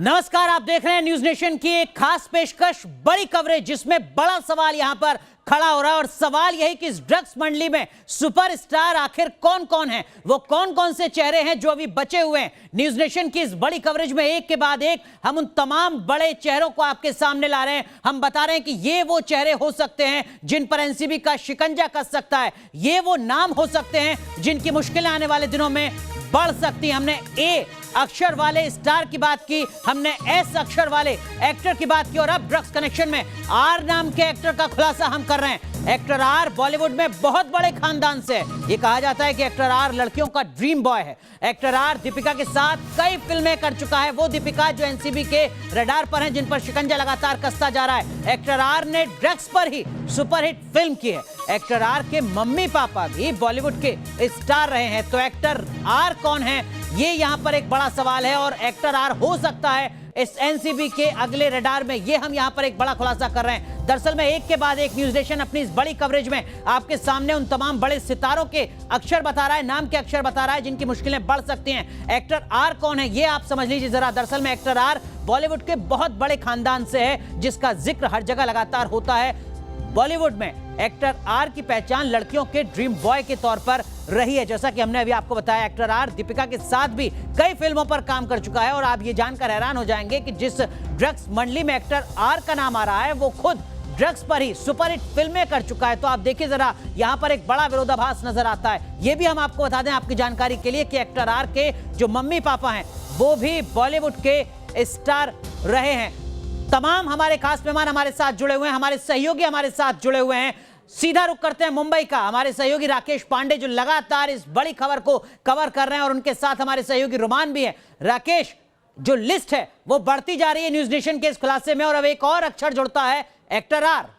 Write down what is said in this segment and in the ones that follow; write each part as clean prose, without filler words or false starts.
नमस्कार, आप देख रहे हैं न्यूज नेशन की एक खास पेशकश, बड़ी कवरेज जिसमें बड़ा सवाल यहां पर खड़ा हो रहा है। और सवाल यही कि इस ड्रग्स मंडली में सुपरस्टार आखिर कौन कौन है, वो कौन कौन से चेहरे हैं जो अभी बचे हुए हैं। न्यूज नेशन की इस बड़ी कवरेज में एक के बाद एक हम उन तमाम बड़े चेहरों को आपके सामने ला रहे हैं। हम बता रहे हैं कि ये वो चेहरे हो सकते हैं जिन पर एनसीबी का शिकंजा कस सकता है, ये वो नाम हो सकते हैं जिनकी मुश्किलें आने वाले दिनों में बढ़ सकती है। हमने ए अक्षर वाले स्टार की बात की, हमने एस अक्षर वाले एक्टर की बात की, और अब ड्रग्स कनेक्शन में आर नाम के एक्टर का खुलासा हम कर रहे हैं। एक्टर आर बॉलीवुड में बहुत बड़े खानदान से है। ये कहा जाता है कि एक्टर आर लड़कियों का ड्रीम बॉय है। एक्टर आर दीपिका के साथ कई फिल्में कर चुका है, वो दीपिका जो एनसीबी के रडार पर हैं, जिन पर शिकंजा लगातार कसता जा रहा है। एक्टर आर ने ड्रग्स पर ही सुपरहिट फिल्म की है। एक्टर आर के मम्मी पापा भी बॉलीवुड के स्टार रहे हैं। तो एक्टर आर कौन है, ये यहां पर एक बड़ा सवाल है, और एक्टर आर हो सकता है इस एनसीबी के अगले रडार में, ये हम यहां पर एक बड़ा खुलासा कर रहे हैं। दरअसल में एक के बाद एक न्यूज नेशन अपनी इस बड़ी कवरेज में आपके सामने उन तमाम बड़े सितारों के अक्षर बता रहा है, नाम के अक्षर बता रहा है जिनकी मुश्किलें बढ़ सकती हैं। एक्टर आर कौन है ये आप समझ लीजिए जरा। दरअसल में एक्टर आर बॉलीवुड के बहुत बड़े खानदान से है, जिसका जिक्र हर जगह लगातार होता है। बॉलीवुड में एक्टर आर की पहचान लड़कियों के ड्रीम बॉय के तौर पर रही है। जैसा कि हमने अभी आपको बताया, एक्टर आर दीपिका के साथ भी कई फिल्मों पर काम कर चुका है। और आप ये जानकर हैरान हो जाएंगे कि जिस ड्रग्स मंडली में एक्टर आर का नाम आ रहा है, वो खुद ड्रग्स पर ही सुपरहिट फिल्में कर चुका है। तो आप देखिए जरा, यहां पर एक बड़ा विरोधाभास नजर आता है। ये भी हम आपको बता दें आपकी जानकारी के लिए कि एक्टर आर के जो मम्मी पापा हैं वो भी बॉलीवुड के स्टार रहे हैं। तमाम हमारे खास मेहमान हमारे साथ जुड़े हुए हैं, हमारे सहयोगी हमारे साथ जुड़े हुए हैं। सीधा रुख करते हैं मुंबई का, हमारे सहयोगी राकेश पांडे जो लगातार इस बड़ी खबर को कवर कर रहे हैं, और उनके साथ हमारे सहयोगी रोमान भी है। राकेश, जो लिस्ट है वो बढ़ती जा रही है न्यूज नेशन के इस खुलासे में, और अब एक और अक्षर जुड़ता है, एक्टर आर।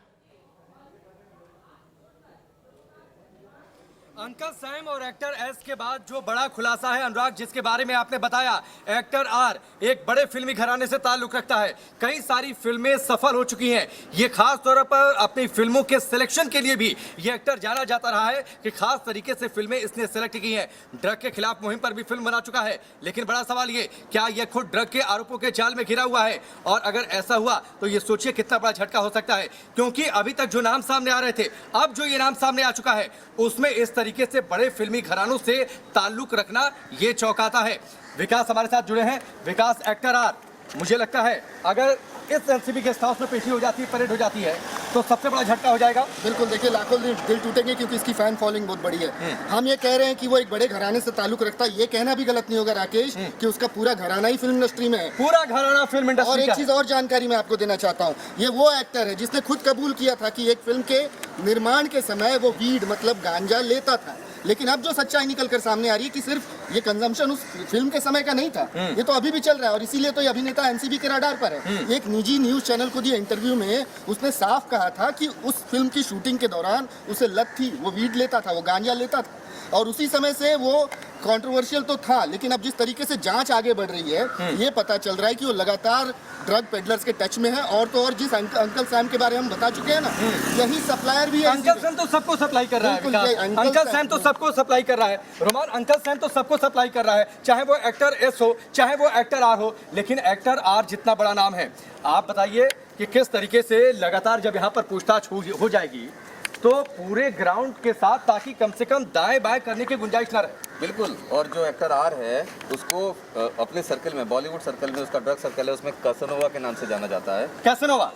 अंकल सैम और एक्टर एस के बाद जो बड़ा खुलासा है अनुराग, जिसके बारे में आपने बताया, एक्टर आर एक बड़े फिल्मी घराने से ताल्लुक रखता है। कई सारी फिल्में सफल हो चुकी हैं। ये खास तौर पर अपनी फिल्मों के सिलेक्शन के लिए भी ये एक्टर जाना जाता रहा है कि खास तरीके से फिल्में इसने सिलेक्ट की हैं। ड्रग के खिलाफ मुहिम पर भी फिल्म बना चुका है। लेकिन बड़ा सवाल ये, क्या यह खुद ड्रग के आरोपों के जाल में घिरा हुआ है? और अगर ऐसा हुआ तो ये सोचिए कितना बड़ा झटका हो सकता है, क्योंकि अभी तक जो नाम सामने आ रहे थे, अब जो ये नाम सामने आ चुका है, उसमें इस तरीके से बड़े फिल्मी घरानों से ताल्लुक रखना ये चौंकाता है। विकास हमारे साथ जुड़े हैं। विकास, एक्टर आर, मुझे लगता है अगर इस एनसीबी गेस्ट हाउस में पेशी हो जाती है, परेड हो जाती है, तो सबसे बड़ा झटका हो जाएगा। बिल्कुल, देखिए लाखों दिल टूटेंगे क्योंकि इसकी फैन फॉलोइंग बहुत बड़ी है। हम ये कह रहे हैं कि वो एक बड़े घराने से ताल्लुक रखता है, ये कहना भी गलत नहीं होगा राकेश कि उसका पूरा घराना ही फिल्म इंडस्ट्री में है। पूरा घराना फिल्म इंडस्ट्री। और एक चीज और जानकारी मैं आपको देना चाहता हूँ, ये वो एक्टर है जिसने खुद कबूल किया था कि एक फिल्म के निर्माण के समय वो वीड मतलब गांजा लेता था। लेकिन अब जो सच्चाई निकल कर सामने आ रही है कि सिर्फ ये कंजम्पशन उस फिल्म के समय का नहीं था, ये तो अभी भी चल रहा है, और इसीलिए तो ये अभिनेता एनसीबी के रडार पर है। एक निजी न्यूज चैनल को दिए इंटरव्यू में उसने साफ कहा था कि उस फिल्म की शूटिंग के दौरान उसे लत थी, वो वीड लेता था, वो गांजा लेता था, और उसी समय से वो कंट्रोवर्शियल तो था। लेकिन अब जिस तरीके से जांच आगे बढ़ रही है, ये पता चल रहा है कि वो लगातार ड्रग पेडलर्स के टच में है। और तो और जिस अंकल सैम के बारे में हम बता चुके हैं ना, यही सप्लायर भी है। अंकल सैम तो सबको सप्लाई कर रहा है। अंकल सैम तो सबको सप्लाई कर रहा है रोमान, अंकल सैम तो सबको सप्लाई कर रहा है, चाहे वो एक्टर एस हो, चाहे वो एक्टर आर हो। लेकिन एक्टर आर जितना बड़ा नाम है, आप बताइए कि किस तरीके से लगातार जब यहाँ पर पूछताछ हो जाएगी तो पूरे ग्राउंड के साथ, ताकि कम से कम दाएं बाएं करने की गुंजाइश ना रहे। बिल्कुल। और जो एक्टर आर है उसको अपने सर्कल में, बॉलीवुड सर्कल में, उसका ड्रग सर्कल है, उसमें कैसनोवा के नाम से जाना जाता है। कैसनोवा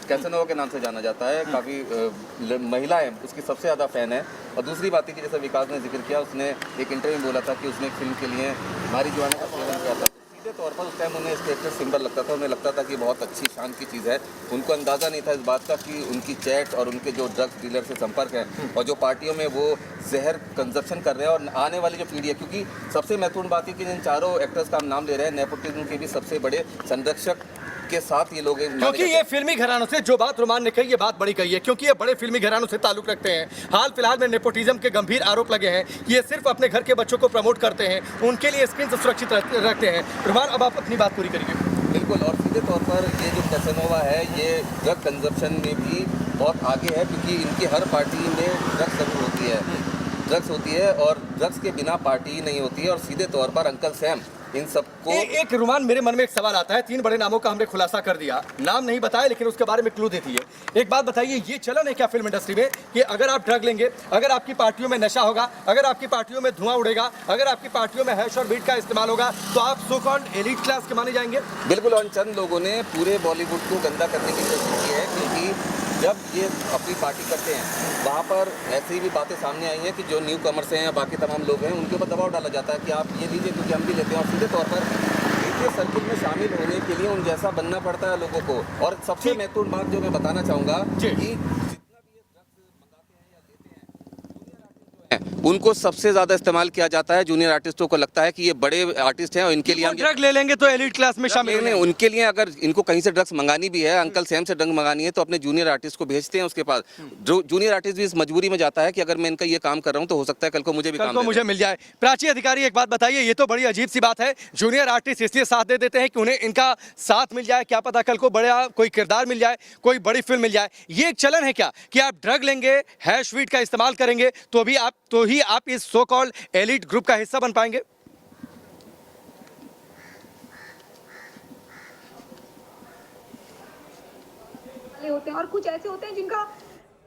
कैसनोवा के नाम से जाना जाता है। काफ़ी महिलाएं उसकी सबसे ज़्यादा फैन है। और दूसरी बात है कि जैसे विकास ने जिक्र किया, उसने एक इंटरव्यू में बोला था कि उसने एक फिल्म के लिए मारी जुआने का सेवन किया था। सीधे तौर पर उस टाइम उन्हें स्टेटस सिंबल लगता था, उन्हें लगता था कि बहुत अच्छी शान की चीज़ है। उनको अंदाज़ा नहीं था इस बात का कि उनकी चैट और उनके जो ड्रग्स डीलर से संपर्क है, और जो पार्टियों में वो जहर कंजप्शन कर रहे हैं, और आने वाली जो पीढ़ी है, क्योंकि सबसे महत्वपूर्ण बात है कि इन चारों एक्टर्स का हम नाम ले रहे हैं, नेपोटिज्म के भी सबसे बड़े संरक्षक के साथ ये लोग, क्योंकि ये फिल्मी घरानों से, जो बात रोमान ने कही, ये बात बड़ी कही है, क्योंकि ये बड़े फिल्मी घरानों से ताल्लुक रखते हैं। हाल फिलहाल में नेपोटिज्म के गंभीर आरोप लगे हैं। ये सिर्फ अपने घर के बच्चों को प्रमोट करते हैं, उनके लिए स्क्रीन से सुरक्षित रखते हैं। रोमान, अब आप अपनी बात पूरी करिए। बिल्कुल। और सीधे तौर पर ये जो कैसनोवा है, ये ड्रग कंजप्शन में भी बहुत आगे है, क्योंकि इनकी हर पार्टी में ड्रग्स जरूर होती है, ड्रग्स होती है, और ड्रग्स के बिना पार्टी नहीं होती है। और सीधे तौर पर अंकल सैम इन सबको एक रुमान, मेरे मन में एक सवाल आता है। 3 बड़े नामों का हमने खुलासा कर दिया, नाम नहीं बताया लेकिन उसके बारे में क्लू देती है। एक बात बताइए, ये चलन है क्या फिल्म इंडस्ट्री में कि अगर आप ड्रग लेंगे, अगर आपकी पार्टियों में नशा होगा, अगर आपकी पार्टियों में धुआं उड़ेगा, अगर आपकी पार्टियों में हैश और बीट का इस्तेमाल होगा, तो आप सो कॉल्ड एलीट क्लास के माने जाएंगे? बिल्कुल। और चंद लोगों ने पूरे बॉलीवुड को गंदा करने की कोशिश की है, क्योंकि जब ये अपनी पार्टी करते हैं वहाँ पर ऐसी भी बातें सामने आई हैं कि जो न्यू कमर्स हैं या बाकी तमाम लोग हैं उनके ऊपर दबाव डाला जाता है कि आप ये लीजिए क्योंकि हम भी लेते हैं, और सीधे तौर पर मीडिया सर्किल में शामिल होने के लिए उन जैसा बनना पड़ता है लोगों को। और सबसे महत्वपूर्ण बात जो मैं बताना चाहूँगा कि उनको सबसे ज्यादा इस्तेमाल किया जाता है। जूनियर आर्टिस्टों को लगता है कि ये बड़े आर्टिस्ट हैं और इनके लिए हम ड्रग ले लेंगे तो एलीट क्लास में शामिल नहीं, उनके लिए अगर इनको कहीं से ड्रग्स मंगानी भी है, अंकल सैम से ड्रग मंगानी है, तो अपने जूनियर आर्टिस्ट को भेजते हैं उसके पास। जो जूनियर आर्टिस्ट भी इस मजबूरी में जाता है कि अगर मैं इनका ये काम कर रहा हूँ तो हो सकता है कल को मुझे भी काम मुझे मिल जाए। प्राची अधिकारी, एक बात बताइए, ये तो बड़ी अजीब सी बात है। जूनियर आर्टिस्ट इसलिए साथ दे देते हैं कि उन्हें इनका साथ मिल जाए, क्या पता कल को बड़ा कोई किरदार मिल जाए, कोई बड़ी फिल्म मिल जाए। ये एक चलन है क्या कि आप ड्रग लेंगे, हैश वीट का इस्तेमाल करेंगे तो ही आप इस सो कॉल्ड एलीट ग्रुप का हिस्सा बन पाएंगे? होते हैं और कुछ ऐसे होते हैं जिनका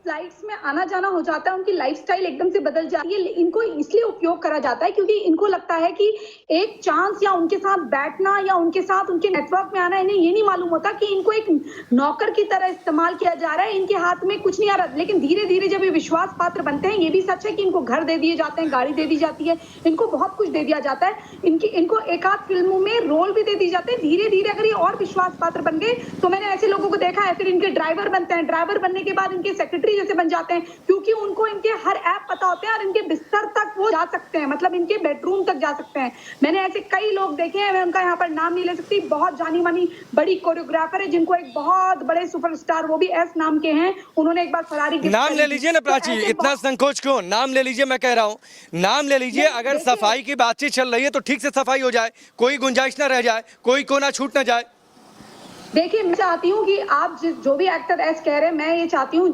फ्लाइट्स में आना जाना हो जाता है, उनकी लाइफस्टाइल एकदम से बदल जाती है। इनको इसलिए उपयोग करा जाता है क्योंकि इनको लगता है कि एक चांस या उनके साथ बैठना या उनके साथ उनके नेटवर्क में आना, इन्हें ये नहीं मालूम होता कि इनको एक नौकर की तरह इस्तेमाल किया जा रहा है, इनके हाथ में कुछ नहीं आ रहा। लेकिन धीरे धीरे जब ये विश्वास पात्र बनते हैं, ये भी सच है कि इनको घर दे दिए जाते हैं, गाड़ी दे दी जाती है, इनको बहुत कुछ दे दिया जाता है, इनको एक आध फिल्मों में रोल भी दे दी जाते हैं। धीरे धीरे अगर ये और विश्वास पात्र बन गए तो मैंने ऐसे लोगों को देखा है, फिर इनके ड्राइवर बनते हैं, ड्राइवर बनने के बाद इनके सेक्रेटरी जैसे बन जाते हैं, क्योंकि उनको इनके हर ऐप पता होते हैं और इनके बिस्तर तक वो जा सकते हैं, मतलब इनके बेडरूम तक जा सकते हैं। मैंने ऐसे कई लोग देखे हैं, मैं उनका यहाँ पर नाम नहीं ले सकती, बहुत जानी मानी बड़ी कोरियोग्राफर है जिनको एक बहुत बड़े सुपरस्टार, वो भी एस नाम के हैं, उन्होंने एक बार फरारी नाम ले लीजिए ना प्राची, इतना संकोच क्यों? नाम ले लीजिए, मैं कह रहा हूँ नाम ले लीजिए। अगर सफाई की बातचीत चल रही है तो ठीक से सफाई हो जाए, कोई गुंजाइश ना रह जाए, कोई कोना छूट ना जाए। देखिए, मैं चाहती हूँ कि आप जो भी एक्टर एस कह रहे हैं, मैं ये चाहती हूँ,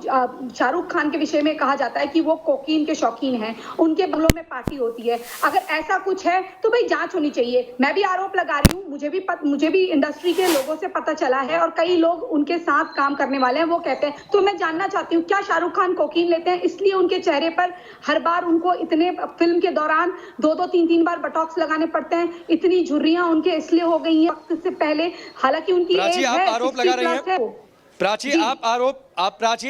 शाहरुख खान के विषय में कहा जाता है कि वो कोकीन के शौकीन हैं, उनके बंगलों में पार्टी होती है। अगर ऐसा कुछ है तो भाई जांच होनी चाहिए। मैं भी आरोप लगा रही हूँ, मुझे भी इंडस्ट्री के लोगों से पता चला है और कई लोग उनके साथ काम करने वाले हैं, वो कहते हैं। तो मैं जानना चाहती हूँ, क्या शाहरुख खान कोकीन लेते हैं इसलिए उनके चेहरे पर हर बार उनको इतने फिल्म के दौरान 2-2, 3-3 बार बटॉक्स लगाने पड़ते हैं? इतनी झुर्रियां उनके इसलिए हो गई हैं वक्त से पहले, हालांकि उनकी आप आरोप लगा रही हैं प्राची,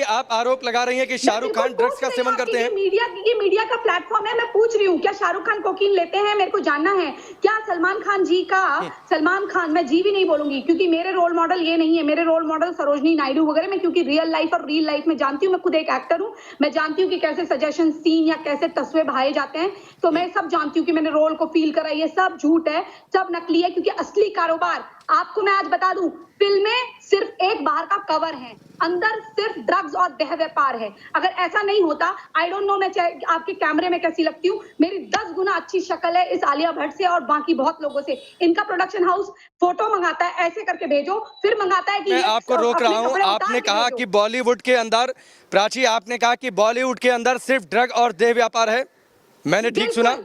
आप आरोप लगा रही हैं कि शाहरुख खान ड्रग्स का सेवन करते हैं। ये मीडिया का प्लेटफॉर्म है, मैं पूछ रही हूँ क्या शाहरुख खान कोकीन लेते हैं? मेरे को जानना है। क्या सलमान खान, मैं जी भी नहीं बोलूंगी क्योंकि मेरे रोल मॉडल ये नहीं है, मेरे रोल मॉडल सरोजनी नायडू वगैरह, मैं क्योंकि रियल लाइफ में जानती हूँ, मैं खुद एक एक्टर हूँ, मैं जानती हूँ कि कैसे सजेशन सीन या कैसे तस्वीर बहाए जाते हैं, तो मैं सब जानती हूँ कि मैंने रोल को फील करा। ये सब झूठ है, सब नकली है, क्योंकि असली कारोबार आपको मैं आज बता दूं, फिल्में सिर्फ एक बाहर का कवर है, अंदर सिर्फ ड्रग्स और देह व्यापार है। अगर ऐसा नहीं होता, आई डोंट नो मैं आपके कैमरे में कैसी लगती हूँ, मेरी 10 गुना अच्छी शक्ल है इस आलिया भट्ट से और बाकी बहुत लोगों से। इनका प्रोडक्शन हाउस फोटो मंगाता है, ऐसे करके भेजो, फिर मंगाता है कि मैं आपको रोक रहा हूँ। आपने कहा कि बॉलीवुड के अंदर, प्राची आपने कहा कि बॉलीवुड के अंदर सिर्फ ड्रग और देह व्यापार है, मैंने ठीक सुना?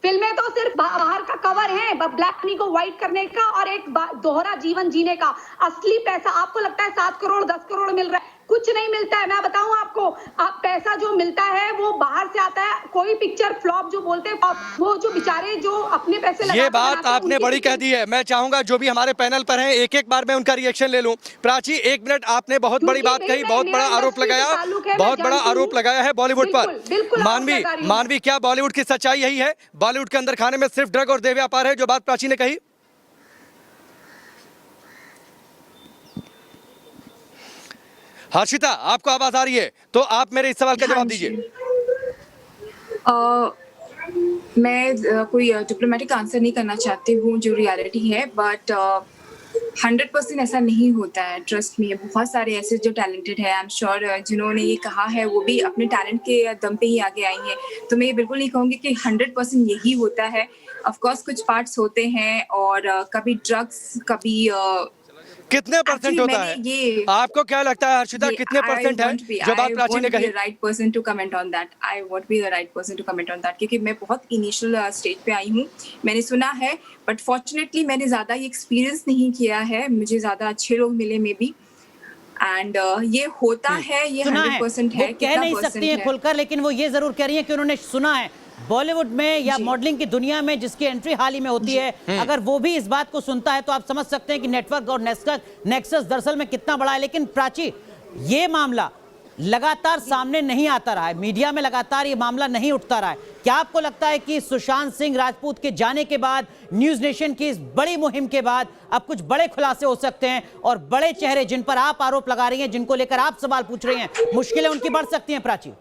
फिल्में तो सिर्फ बाहर का कवर है, ब्लैक मनी को व्हाइट करने का और एक दोहरा जीवन जीने का। असली पैसा आपको लगता है 7 करोड़ 10 करोड़ मिल रहा है, कुछ नहीं मिलता है। मैं बताऊं आपको, पैसा जो मिलता है वो बाहर से आता है। कोई पिक्चर फ्लॉप जो बोलते हैं, वो जो बेचारे जो अपने पैसे लगा, ये बात आपने बड़ी कह दी है। मैं चाहूंगा जो भी हमारे पैनल पर हैं एक बार मैं उनका रिएक्शन ले लूं। प्राची, 1 मिनट, आपने बहुत बड़ी बात कही, बहुत बड़ा आरोप लगाया है बॉलीवुड पर। मानवी, क्या बॉलीवुड की सच्चाई यही है? बॉलीवुड के अंदर खाने में सिर्फ ड्रग और देह व्यापार है, जो बात प्राची ने कही? हर्षिता, आपको आवाज आ रही है तो आप मेरे इस सवाल का जवाब दीजिए। मैं कोई डिप्लोमेटिक आंसर नहीं करना चाहती हूँ, जो रियलिटी है, बट 100% ऐसा नहीं होता है। ट्रस्ट में बहुत सारे ऐसे जो टैलेंटेड है, आई एम श्योर जिन्होंने ये कहा है वो भी अपने टैलेंट के दम पे ही आगे आई हैं। तो मैं ये बिल्कुल नहीं कहूँगी कि 100% यही होता है। ऑफ कोर्स कुछ पार्ट्स होते हैं और कभी ड्रग्स, कभी कितने परसेंट होता है? ये आपको क्या लगता है हर्षिता, कितने परसेंट है जो बात प्राची ने कही? Right person to comment on that, I won't be the right person to comment on that, क्योंकि मैं बहुत इनिशियल स्टेज पे आई हूँ, मैंने सुना है, बट फॉर्चुनेटली मैंने ज्यादा ये एक्सपीरियंस नहीं किया है, मुझे ज्यादा अच्छे लोग मिले मे बी, एंड ये होता है, ये 100% है। वो कह नहीं सकती हैं खुलकर, लेकिन वो ये जरूर कह रही हैं कि उन्होंने सुना है बॉलीवुड में या मॉडलिंग की दुनिया में जिसकी एंट्री हाल ही में होती है, अगर वो भी इस बात को सुनता है तो आप समझ सकते हैं कि नेटवर्क और नेक्सस दरअसल में कितना बड़ा है। लेकिन प्राची, ये मामला लगातार सामने नहीं आता रहा है, मीडिया में लगातार ये मामला नहीं उठता रहा है। क्या आपको लगता है कि सुशांत सिंह राजपूत के जाने के बाद, न्यूज नेशन की इस बड़ी मुहिम के बाद अब कुछ बड़े खुलासे हो सकते हैं और बड़े चेहरे जिन पर आप आरोप लगा रही हैं, जिनको लेकर आप सवाल पूछ रही हैं, मुश्किलें उनकी बढ़ सकती हैं? प्राची,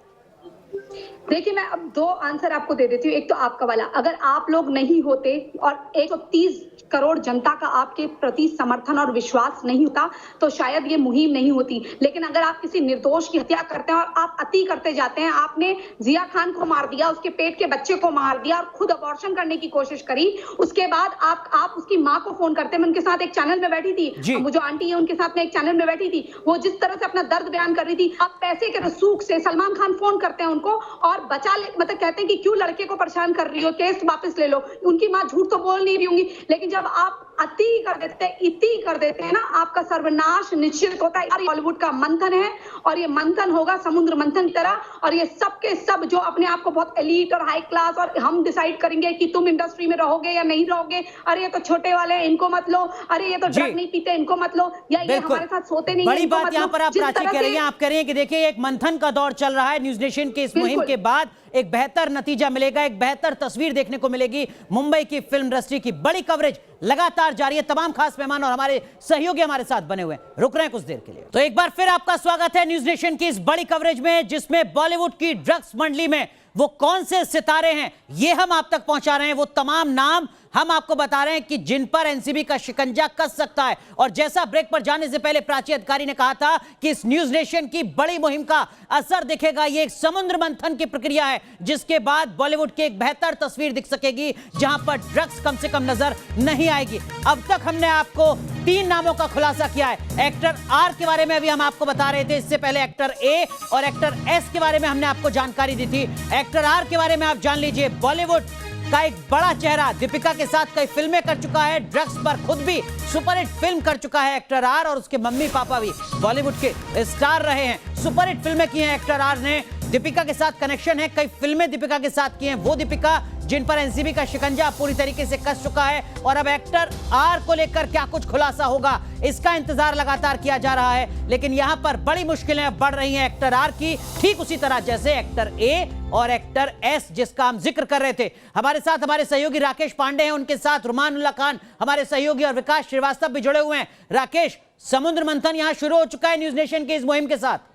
देखिए, मैं अब 2 आंसर आपको दे देती हूँ। एक तो आपका वाला, अगर आप लोग नहीं होते और 130 करोड़ जनता का आपके प्रति समर्थन और विश्वास नहीं होता तो शायद ये मुहिम नहीं होती। लेकिन अगर आप किसी निर्दोष की हत्या करते हैं और आप अति करते जाते हैं, आपने जिया खान को मार दिया, उसके पेट के बच्चे को मार दिया और खुद अबॉर्शन करने की कोशिश करी, उसके बाद आप उसकी माँ को फोन करते हैं। मैं उनके साथ एक चैनल में बैठी थी, वो जो आंटी है उनके साथ में एक चैनल में बैठी थी, वो जिस तरह से अपना दर्द बयान कर रही थी, आप पैसे के रसूख से सलमान खान फोन करते हैं उनको और बचा ले, मतलब कहते हैं कि क्यों लड़के को परेशान कर रही हो, केस वापस ले लो। उनकी माँ झूठ तो बोल नहीं रही होंगी, लेकिन जब आप अति कर देते हैं, इति कर देते हैं ना, आपका सर्वनाश निश्चित होता है। बॉलीवुड का मंथन है और ये मंथन होगा समुद्र मंथन की तरह, और ये सब के सब जो अपने आप को बहुत एलीट और हाई क्लास और हम डिसाइड करेंगे कि तुम इंडस्ट्री में रहोगे या नहीं रहोगे, अरे ये तो छोटे वाले हैं इनको मत लो, अरे ये तो ड्रग नहीं पीते इनको मत लो, या ये हमारे साथ सोते नहीं। बड़ी बात यहाँ पर आप प्राची कह रही हैं, आप कह रही हैं कि देखिए एक मंथन का दौर चल रहा है, न्यूज नेशन के इस मुहिम के बाद एक बेहतर नतीजा मिलेगा, एक बेहतर तस्वीर देखने को मिलेगी। मुंबई की फिल्म इंडस्ट्री की बड़ी कवरेज लगातार जारी है। तमाम खास मेहमान और हमारे सहयोगी हमारे साथ बने हुए हैं, रुक रहे हैं कुछ देर के लिए। तो एक बार फिर आपका स्वागत है न्यूज नेशन की इस बड़ी कवरेज में, जिसमें बॉलीवुड की ड्रग्स मंडली में वो कौन से सितारे हैं ये हम आप तक पहुंचा रहे हैं, वो तमाम नाम हम आपको बता रहे हैं कि जिन पर एनसीबी का शिकंजा कस सकता है। और जैसा ब्रेक पर जाने से पहले प्राची अधिकारी ने कहा था कि इस न्यूज नेशन की बड़ी मुहिम का असर दिखेगा, ये एक समुद्र मंथन की प्रक्रिया है जिसके बाद बॉलीवुड की एक बेहतर तस्वीर दिख सकेगी जहां पर ड्रग्स कम से कम नजर नहीं आएगी। अब तक हमने आपको 3 नामों का खुलासा किया है। एक्टर आर के बारे में अभी हम आपको बता रहे थे, इससे पहले एक्टर ए और एक्टर एस के बारे में हमने आपको जानकारी दी थी। एक्टर आर के बारे में आप जान लीजिए, बॉलीवुड का एक बड़ा चेहरा, दीपिका के साथ कई फिल्में कर चुका है, ड्रग्स पर खुद भी सुपरहिट फिल्म कर चुका है एक्टर आर, और उसके मम्मी पापा भी बॉलीवुड के स्टार रहे हैं, सुपरहिट फिल्में की हैं एक्टर आर ने। दीपिका के साथ कनेक्शन है, कई फिल्में दीपिका के साथ की हैं, वो दीपिका जिन पर एनसीबी का शिकंजा पूरी तरीके से कस चुका है। और अब एक्टर आर को लेकर क्या कुछ खुलासा होगा, इसका इंतजार लगातार किया जा रहा है। लेकिन यहां पर बड़ी मुश्किलें बढ़ रही हैं एक्टर आर की, ठीक उसी तरह जैसे एक्टर ए और एक्टर एस जिसका हम जिक्र कर रहे थे। हमारे साथ हमारे सहयोगी राकेश पांडे हैं, उनके साथ रुमानुल्लाह खान हमारे सहयोगी और विकास श्रीवास्तव भी जुड़े हुए हैं। राकेश, समुद्र मंथन यहां शुरू हो चुका है न्यूज नेशन के इस मुहिम के साथ।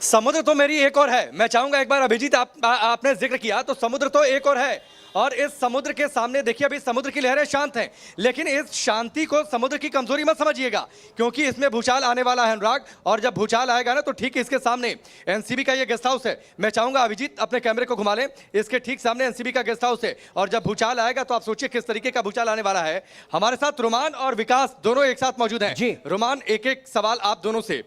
समुद्र तो मेरी एक और है, मैं चाहूंगा एक बार अभिजीत आपने जिक्र किया तो समुद्र तो एक और है, और इस समुद्र के सामने देखिए अभी समुद्र की लहरें शांत हैं, लेकिन इस शांति को समुद्र की कमजोरी मत समझिएगा, क्योंकि इसमें भूचाल आने वाला है अनुराग। और जब भूचाल आएगा ना तो ठीक इसके सामने एनसीबी का ये गेस्ट हाउस है। मैं चाहूंगा अभिजीत अपने कैमरे को घुमा लें, इसके ठीक सामने एनसीबी का गेस्ट हाउस है, और जब भूचाल आएगा तो आप सोचिए किस तरीके का भूचाल आने वाला है। हमारे साथ रुमान और विकास दोनों एक साथ मौजूद हैं। रुमान, एक एक सवाल आप दोनों से।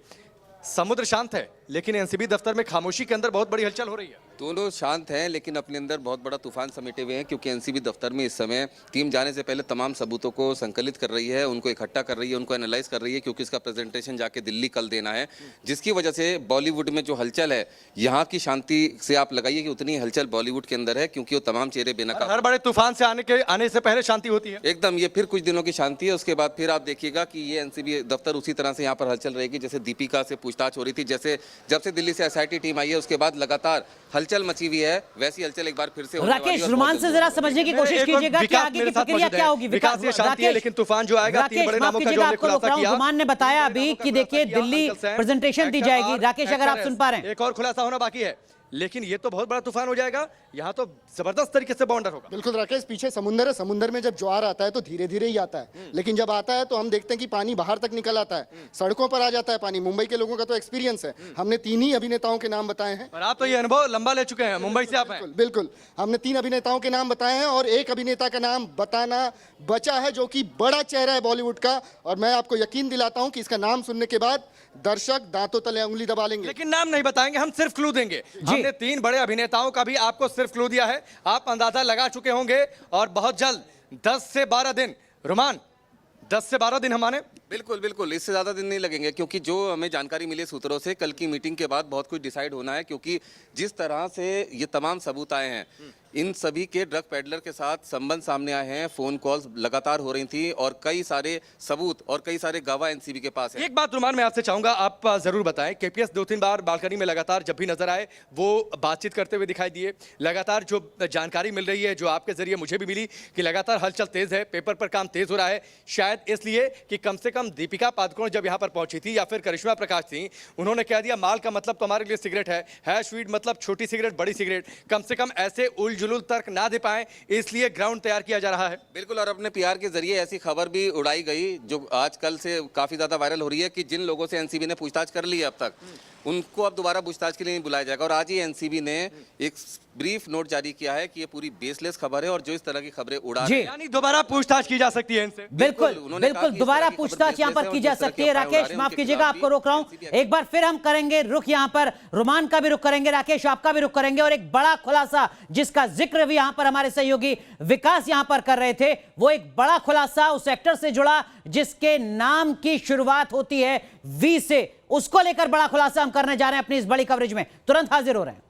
समुद्र शांत है लेकिन एनसीबी दफ्तर में खामोशी के अंदर बहुत बड़ी हलचल हो रही है। दोनों शांत हैं लेकिन अपने अंदर बहुत बड़ा तूफान समेटे हुए हैं, क्योंकि एनसीबी दफ्तर में इस समय टीम जाने से पहले तमाम सबूतों को संकलित कर रही है, उनको इकट्ठा कर रही है, उनको एनालाइज कर रही है, क्योंकि इसका प्रेजेंटेशन जाके दिल्ली कल देना है, जिसकी वजह से बॉलीवुड में जो हलचल है, यहाँ की शांति से आप लगाइए कि उतनी हलचल बॉलीवुड के अंदर है, क्योंकि वो तमाम चेहरे बेनकाब। हर बड़े तूफान से आने से पहले शांति होती है एकदम। ये फिर कुछ दिनों की शांति है, उसके बाद फिर आप देखिएगा कि ये एनसीबी दफ्तर उसी तरह से यहाँ पर हलचल रहेगी जैसे दीपिका से पूछताछ हो रही थी, जैसे जब से दिल्ली से एसआईटी टीम आई है उसके बाद लगातार हलचल मची हुई है, वैसी हलचल एक बार फिर से होने वाली है। राकेश, रुमान से जरा समझने की कोशिश कीजिएगा कि आगे की प्रक्रिया क्या होगी। विकास, ये शांति है लेकिन तूफान जो आएगा, तीन बड़े नामों का जो हमने खुलासा किया। रुमान ने बताया अभी कि देखिए दिल्ली प्रेजेंटेशन दी जाएगी। राकेश, अगर आप सुन पा रहे हैं। एक और खुलासा होना बाकी है। लेकिन ये तो बहुत बड़ा तूफान हो जाएगा, यहाँ तो जबरदस्त तरीके से बाउंडर होगा। बिल्कुल राकेश, पीछे समुंदर है, समुंदर में जब ज्वार आता है तो धीरे धीरे ही आता है, लेकिन जब आता है तो हम देखते हैं कि पानी बाहर तक निकल आता है, सड़कों पर आ जाता है पानी। मुंबई के लोगों का तो एक्सपीरियंस है, हमने 3 ही अभिनेताओं के नाम बताए हैं। और आप तो ये अनुभव लंबा ले चुके हैं, मुंबई से आप हैं। बिल्कुल बिल्कुल, हमने 3 अभिनेताओं के नाम बताए हैं और एक अभिनेता का नाम बताना बचा है जो कि बड़ा चेहरा है बॉलीवुड का, और मैं आपको यकीन दिलाता हूं कि इसका नाम सुनने के बाद दर्शक दांतों तले उंगली दबा लेंगे। लेकिन नाम नहीं बताएंगे, हम सिर्फ क्लू देंगे। हमने 3 बड़े अभिनेताओं का भी आपको सिर्फ क्लू दिया है, आप अंदाजा लगा चुके होंगे। और बहुत जल्द 10 से 12 दिन, रोमान 10 से 12 दिन हमारे बिल्कुल बिल्कुल, इससे ज़्यादा दिन नहीं लगेंगे, क्योंकि जो हमें जानकारी मिली सूत्रों से, कल की मीटिंग के बाद बहुत कुछ डिसाइड होना है। क्योंकि जिस तरह से ये तमाम सबूत आए हैं, इन सभी के ड्रग पेडलर के साथ संबंध सामने आए हैं, फोन कॉल्स लगातार हो रही थी और कई सारे सबूत और कई सारे गवाह एनसीबी के पास है। एक बात रुमान मैं आपसे चाहूंगा, आप जरूर बताएं। केपीएस 2-3 बार बालकनी में लगातार जब भी नजर आए वो बातचीत करते हुए दिखाई दिए। लगातार जो जानकारी मिल रही है, जो आपके जरिए मुझे भी मिली, कि लगातार हलचल तेज है, पेपर पर काम तेज हो रहा है। शायद इसलिए कि कम से कम दीपिका पादुकोण जब यहाँ पर पहुंची थी या फिर करिश्मा प्रकाश थी, उन्होंने कह दिया माल का मतलब तो हमारे लिए सिगरेट है स्वीट मतलब छोटी सिगरेट बड़ी सिगरेट। कम से कम ऐसे उल जुलूल तर्क ना दे पाए, इसलिए ग्राउंड तैयार किया जा रहा है। बिल्कुल, और अपने पीआर के जरिए ऐसी खबर भी उड़ाई गई जो आजकल से काफी ज्यादा वायरल हो रही है, कि जिन लोगों से एनसीबी ने पूछताछ कर ली है अब तक, उनको अब दोबारा पूछताछ के लिए नहीं बुलाया जाएगा। और आज ही एनसीबी ने एक ब्रीफ नोट जारी किया है कि ये पूरी बेसलेस खबर है और जो इस तरह की खबरें उड़ा रहे हैं, यानी दोबारा पूछताछ की जा सकती है इनसे। बिल्कुल उन्होंने कहा बिल्कुल, कि इस दोबारा तरह की खबर पूछताछ यहाँ पर बेसलेस की है जा और जिस तरह सकती की है। अफवाह उड़ा राकेश रहे हैं, माफ उनके कीजिएगा, खिलाफ आपको भी रोक रहा हूं, NCB एक बार फिर हम करेंगे रुख यहाँ पर, रोमान का भी रुख करेंगे, राकेश आपका भी रुख करेंगे। और एक बड़ा खुलासा जिसका जिक्र भी यहाँ पर हमारे सहयोगी विकास यहाँ पर कर रहे थे, वो एक बड़ा खुलासा उस एक्टर से जुड़ा जिसके नाम की शुरुआत होती है वी से, उसको लेकर बड़ा खुलासा हम करने जा रहे हैं अपनी इस बड़ी कवरेज में। तुरंत हाजिर हो रहे हैं।